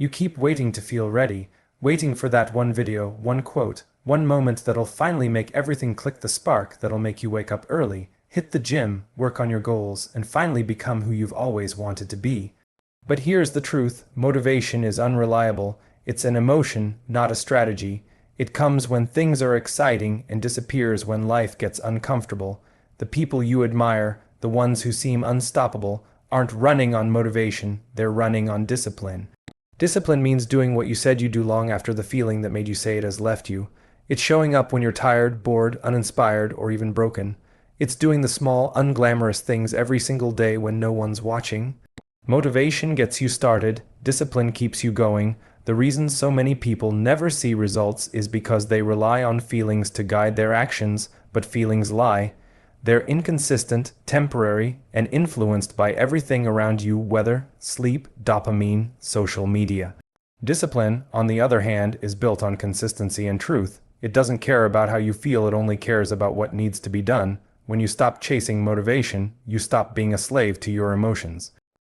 You keep waiting to feel ready, waiting for that one video, one quote, one moment that'll finally make everything click, the spark that'll make you wake up early, hit the gym, work on your goals, and finally become who you've always wanted to be. But here's the truth: motivation is unreliable. It's an emotion, not a strategy. It comes when things are exciting and disappears when life gets uncomfortable. The people you admire, the ones who seem unstoppable, aren't running on motivation, they're running on discipline. Discipline means doing what you said you'd do long after the feeling that made you say it has left you. It's showing up when you're tired, bored, uninspired, or even broken. It's doing the small, unglamorous things every single day when no one's watching. Motivation gets you started, discipline keeps you going. The reason so many people never see results is because they rely on feelings to guide their actions, but feelings lie. They're inconsistent, temporary, and influenced by everything around you: weather, sleep, dopamine, social media. Discipline, on the other hand, is built on consistency and truth. It doesn't care about how you feel, it only cares about what needs to be done. When you stop chasing motivation, you stop being a slave to your emotions.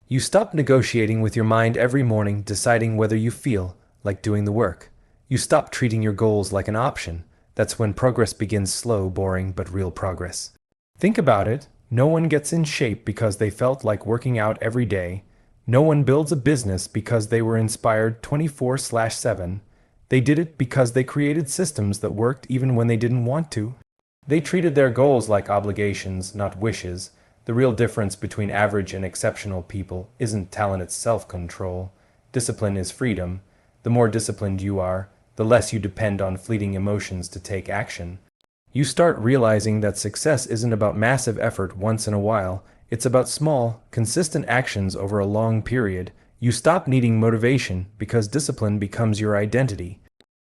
You stop negotiating with your mind every morning, deciding whether you feel like doing the work. You stop treating your goals like an option. That's when progress begins: slow, boring, but real progress. Think about it. No one gets in shape because they felt like working out every day. No one builds a business because they were inspired 24/7. They did it because they created systems that worked even when they didn't want to. They treated their goals like obligations, not wishes. The real difference between average and exceptional people isn't talent, it's self-control. Discipline is freedom. The more disciplined you are, the less you depend on fleeting emotions to take action. You start realizing that success isn't about massive effort once in a while. It's about small, consistent actions over a long period. You stop needing motivation because discipline becomes your identity.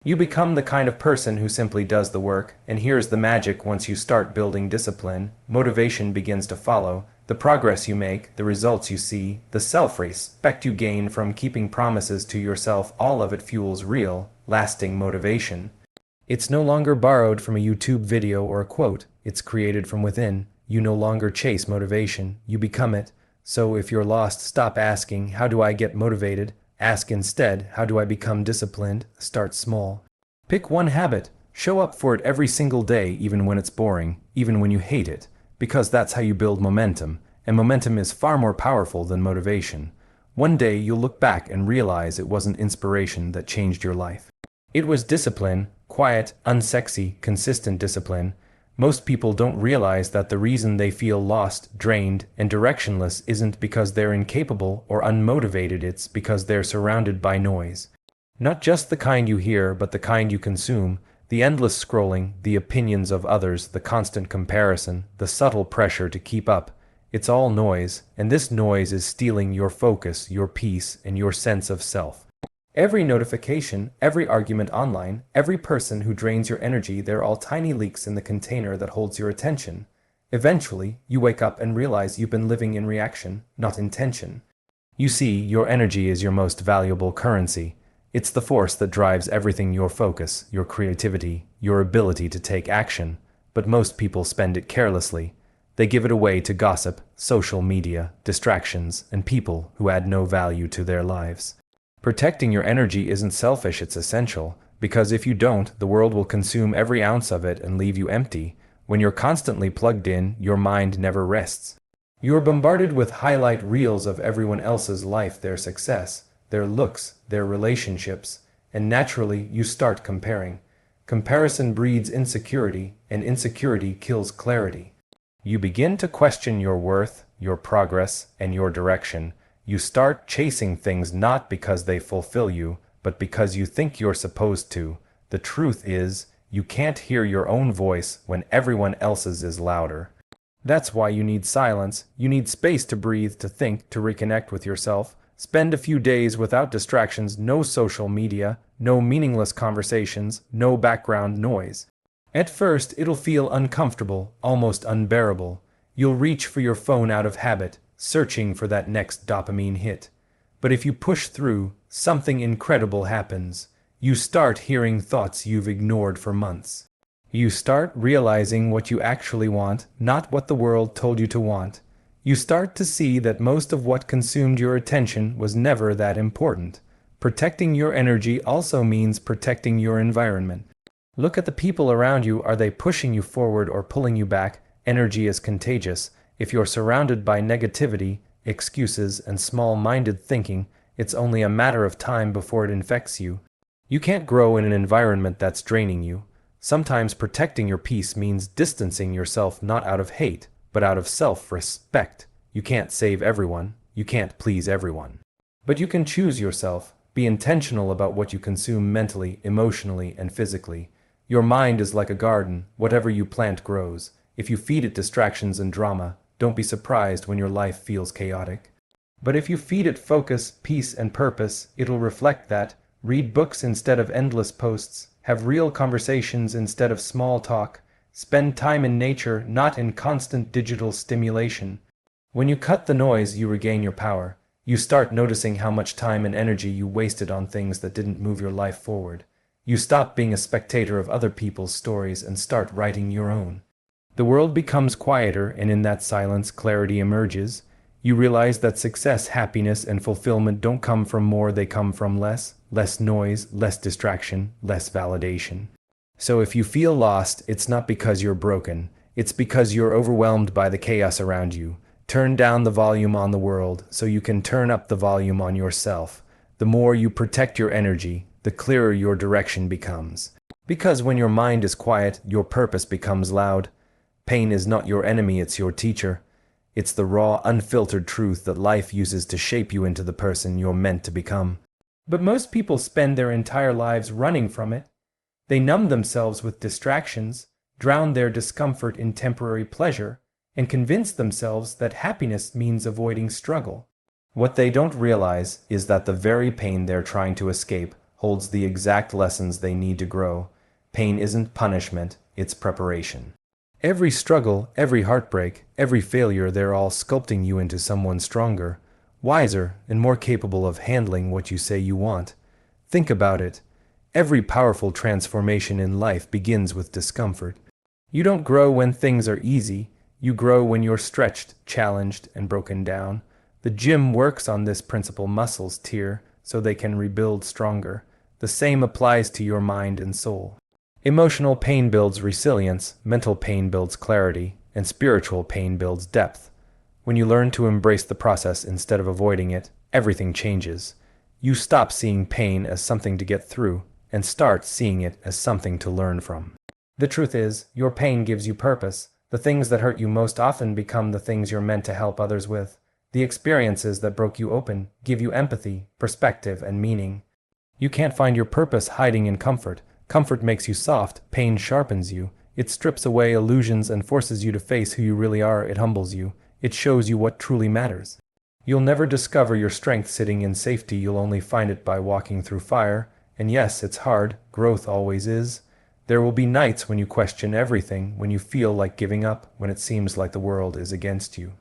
You become the kind of person who simply does the work, and here's the magic: once you start building discipline, motivation begins to follow. The progress you make, the results you see, the self-respect you gain from keeping promises to yourself, all of it fuels real, lasting motivation. It's no longer borrowed from a YouTube video or a quote, it's created from within. You no longer chase motivation, you become it. So if you're lost, stop asking, "How do I get motivated?" Ask instead, "How do I become disciplined?" Start small. Pick one habit. Show up for it every single day, even when it's boring, even when you hate it, because that's how you build momentum, and momentum is far more powerful than motivation. One day you'll look back and realize it wasn't inspiration that changed your life. It was discipline, quiet, unsexy, consistent discipline. Most people don't realize that the reason they feel lost, drained, and directionless isn't because they're incapable or unmotivated, it's because they're surrounded by noise. Not just the kind you hear, but the kind you consume. The endless scrolling, the opinions of others, the constant comparison, the subtle pressure to keep up. It's all noise, and this noise is stealing your focus, your peace, and your sense of self. Every notification, every argument online, every person who drains your energy, they're all tiny leaks in the container that holds your attention. Eventually, you wake up and realize you've been living in reaction, not intention. You see, your energy is your most valuable currency. It's the force that drives everything: your focus, your creativity, your ability to take action. But most people spend it carelessly. They give it away to gossip, social media, distractions, and people who add no value to their lives. Protecting your energy isn't selfish, it's essential, because if you don't, the world will consume every ounce of it and leave you empty. When you're constantly plugged in, your mind never rests. You're bombarded with highlight reels of everyone else's life, their success, their looks, their relationships, and naturally you start comparing. Comparison breeds insecurity, and insecurity kills clarity. You begin to question your worth, your progress, and your direction. You start chasing things not because they fulfill you, but because you think you're supposed to. The truth is, you can't hear your own voice when everyone else's is louder. That's why you need silence. You need space to breathe, to think, to reconnect with yourself. Spend a few days without distractions, no social media, no meaningless conversations, no background noise. At first, it'll feel uncomfortable, almost unbearable. You'll reach for your phone out of habit, searching for that next dopamine hit. But if you push through, something incredible happens. You start hearing thoughts you've ignored for months. You start realizing what you actually want, not what the world told you to want. You start to see that most of what consumed your attention was never that important. Protecting your energy also means protecting your environment. Look at the people around you. Are they pushing you forward or pulling you back? Energy is contagious. If you're surrounded by negativity, excuses, and small-minded thinking, it's only a matter of time before it infects you. You can't grow in an environment that's draining you. Sometimes protecting your peace means distancing yourself not out of hate, but out of self-respect. You can't save everyone. You can't please everyone. But you can choose yourself. Be intentional about what you consume mentally, emotionally, and physically. Your mind is like a garden. Whatever you plant grows. If you feed it distractions and drama, don't be surprised when your life feels chaotic. But if you feed it focus, peace, and purpose, it'll reflect that. Read books instead of endless posts. Have real conversations instead of small talk. Spend time in nature, not in constant digital stimulation. When you cut the noise, you regain your power. You start noticing how much time and energy you wasted on things that didn't move your life forward. You stop being a spectator of other people's stories and start writing your own. The world becomes quieter, and in that silence, clarity emerges. You realize that success, happiness, and fulfillment don't come from more, they come from less. Less noise, less distraction, less validation. So if you feel lost, it's not because you're broken. It's because you're overwhelmed by the chaos around you. Turn down the volume on the world so you can turn up the volume on yourself. The more you protect your energy, the clearer your direction becomes. Because when your mind is quiet, your purpose becomes loud. Pain is not your enemy, it's your teacher. It's the raw, unfiltered truth that life uses to shape you into the person you're meant to become. But most people spend their entire lives running from it. They numb themselves with distractions, drown their discomfort in temporary pleasure, and convince themselves that happiness means avoiding struggle. What they don't realize is that the very pain they're trying to escape holds the exact lessons they need to grow. Pain isn't punishment, it's preparation. Every struggle, every heartbreak, every failure, they're all sculpting you into someone stronger, wiser, and more capable of handling what you say you want. Think about it. Every powerful transformation in life begins with discomfort. You don't grow when things are easy. You grow when you're stretched, challenged, and broken down. The gym works on this principle. Muscles tear so they can rebuild stronger. The same applies to your mind and soul. Emotional pain builds resilience, mental pain builds clarity, and spiritual pain builds depth. When you learn to embrace the process instead of avoiding it, everything changes. You stop seeing pain as something to get through and start seeing it as something to learn from. The truth is, your pain gives you purpose. The things that hurt you most often become the things you're meant to help others with. The experiences that broke you open give you empathy, perspective, and meaning. You can't find your purpose hiding in comfort. Comfort makes you soft, pain sharpens you. It strips away illusions and forces you to face who you really are. It humbles you. It shows you what truly matters. You'll never discover your strength sitting in safety. You'll only find it by walking through fire. And yes, it's hard. Growth always is. There will be nights when you question everything, when you feel like giving up, when it seems like the world is against you.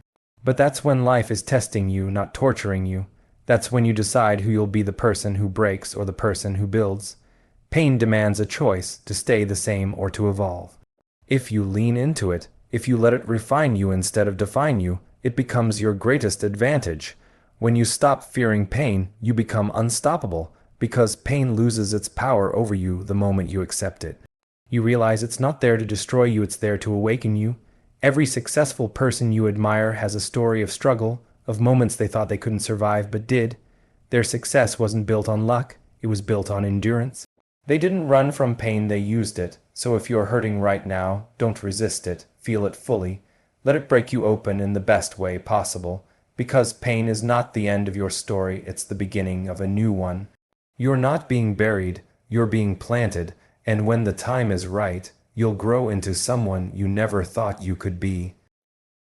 But that's when life is testing you, not torturing you. That's when you decide who you'll be, the person who breaks or the person who builds. Pain demands a choice, to stay the same or to evolve. If you lean into it, if you let it refine you instead of define you, it becomes your greatest advantage. When you stop fearing pain, you become unstoppable, because pain loses its power over you the moment you accept it. You realize it's not there to destroy you, it's there to awaken you. Every successful person you admire has a story of struggle, of moments they thought they couldn't survive but did. Their success wasn't built on luck, it was built on endurance. They didn't run from pain, they used it. So if you're hurting right now, don't resist it, feel it fully. Let it break you open in the best way possible, because pain is not the end of your story, it's the beginning of a new one. You're not being buried, you're being planted, and when the time is right, you'll grow into someone you never thought you could be.